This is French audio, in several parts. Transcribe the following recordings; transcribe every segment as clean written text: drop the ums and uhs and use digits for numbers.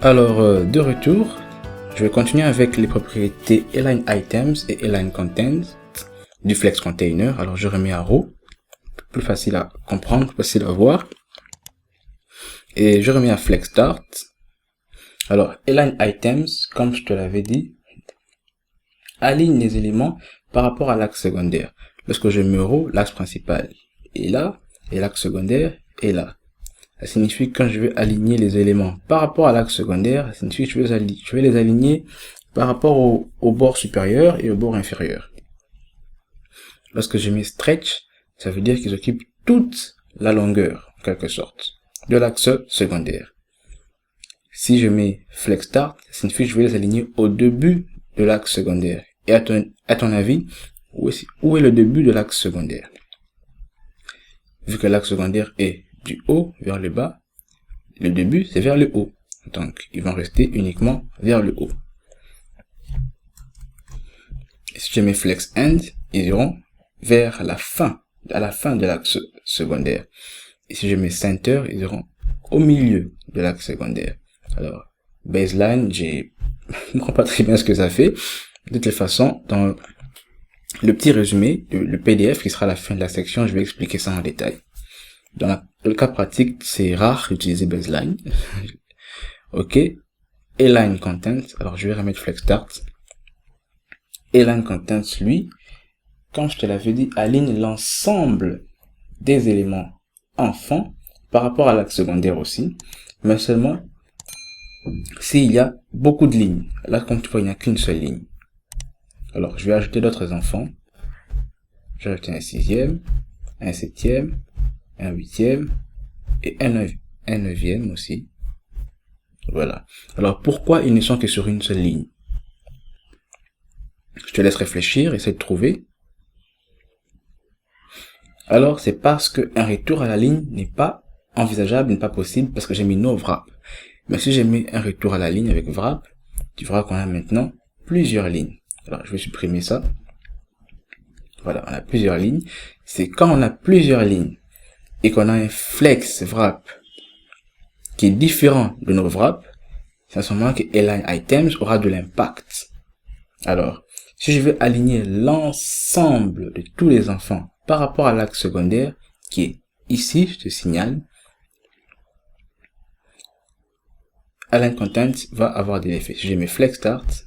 De retour, je vais continuer avec les propriétés Align Items et Align Content du Flex Container. Alors, je remets à row, plus facile à comprendre, plus facile à voir. Et je remets à Flex Start. Alors, Align Items, comme je te l'avais dit, aligne les éléments par rapport à l'axe secondaire. Lorsque je mets row, l'axe principal est là, et l'axe secondaire est là. Ça signifie que quand je vais aligner les éléments par rapport à l'axe secondaire, ça signifie que je vais les aligner par rapport au bord supérieur et au bord inférieur. Lorsque je mets stretch, ça veut dire qu'ils occupent toute la longueur, en quelque sorte, de l'axe secondaire. Si je mets flex start, ça signifie que je vais les aligner au début de l'axe secondaire. Et à ton avis, où est le début de l'axe secondaire? Vu que l'axe secondaire est du haut vers le bas, le début c'est vers le haut. Donc, ils vont rester uniquement vers le haut. Et si je mets flex end, ils iront vers la fin, à la fin de l'axe secondaire. Et si je mets center, ils iront au milieu de l'axe secondaire. Alors, baseline, je ne comprends pas très bien ce que ça fait. De toute façon, dans le petit résumé, le PDF qui sera à la fin de la section, je vais expliquer ça en détail. Dans le cas pratique, c'est rare d'utiliser baseline. Ok. Align content. Alors, je vais remettre flex start. Align content, lui, comme je te l'avais dit, aligne l'ensemble des éléments enfants par rapport à l'axe secondaire aussi, mais seulement s'il y a beaucoup de lignes. Là, comme tu vois, il n'y a qu'une seule ligne. Alors, je vais ajouter d'autres enfants. Je vais ajouter un 6e, un 7e, un 8e et un 9e aussi. Voilà. Alors, pourquoi ils ne sont que sur une seule ligne? Je te laisse réfléchir, essaie de trouver. Alors, c'est parce qu'un retour à la ligne n'est pas envisageable, n'est pas possible, parce que j'ai mis no wrap. Mais si j'ai mis un retour à la ligne avec wrap, tu verras qu'on a maintenant plusieurs lignes. Alors, je vais supprimer ça. Voilà, on a plusieurs lignes. C'est quand on a plusieurs lignes et qu'on a un flex wrap qui est différent de nos wrap, c'est à ce moment que Align Items aura de l'impact. Alors, si je veux aligner l'ensemble de tous les enfants par rapport à l'axe secondaire, qui est ici, je te signale, Align Content va avoir des effets. Si je mets Flex Start,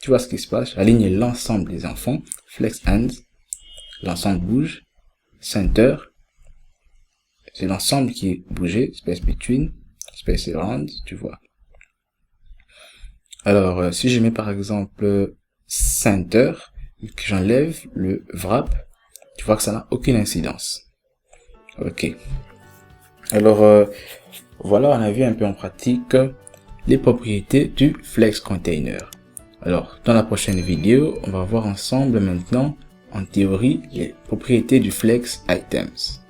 tu vois ce qui se passe, j'aligne l'ensemble des enfants, Flex End, l'ensemble bouge, Center, c'est l'ensemble qui est bougé, Space Between, Space Around, tu vois. Alors, si je mets par exemple Center, que j'enlève le wrap, tu vois que ça n'a aucune incidence. Ok. Alors, voilà, on a vu un peu en pratique les propriétés du Flex Container. Alors, dans la prochaine vidéo, on va voir ensemble maintenant, en théorie, les propriétés du Flex Items.